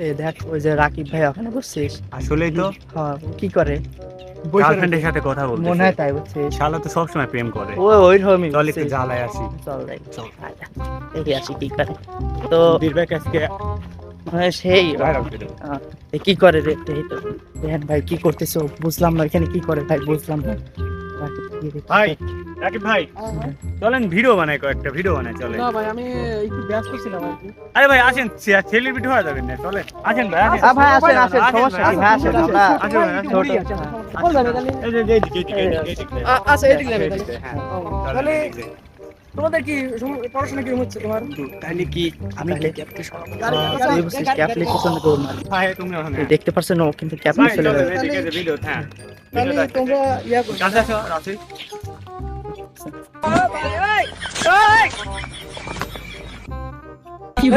এই দেখ ওই যে রাকিব ভাই ওখানে বসছিস। আসলেই তো হ্যাঁ কি করে? গার্লফ্রেন্ডের সাথে কথা বলতে মনে হয় তাই বুঝছিস। শালা তো সবসময় প্রেম করে। ওই রকমই চল একটু বুঝছিস। জ্বালায় আসি। চল যাই চল। আচ্ছা, দেখি আসি কি করে। তো বীরবেক আজকে সেই ভাইরাল করে দেবো। এ কি করে রে? এই তো দেখেন ভাই কি করতেছো বুঝলাম না, এখানে কি করে ভাই বুঝলাম না। ভাই রাকিব ভাই চলেন ভিডিও বানাই, কয়েকটা ভিডিও বানাই চলেন। না ভাই আমি একটু ব্যস্ত ছিলাম আর কি। আরে ভাই আসেন, সেলিব্রিটি হওয়া যাবেন না, চলেন আসেন ভাই আসেন। ভাই আসেন আসেন, সমস্যা কি ভাই, আসেন আমরা আসেন ভাই, আসেন। ছোট। কোন যাবে তাহলে? এই যে এইদিকে, এইদিকে। আচ্ছা এদিকে যাবে তাহলে। হ্যাঁ তাহলে তোমাদের কি পড়াশোনা কি হচ্ছে তোমার? তাহলে কি আমি তাহলে- ক্যাপটি সরাবো? তুই বুঝছিস ক্যাপ লিখেছো না দৌড় মার। ভাই তুমি ওখানে তুই দেখতে পারছেন ও কিন্তু ক্যাপ ভাই লিখে চলেন চলে এদিকে যে ভিডিও। হ্যাঁ তাহলে তোমরা ইয়া করো। কাছে আসো রাফি। কি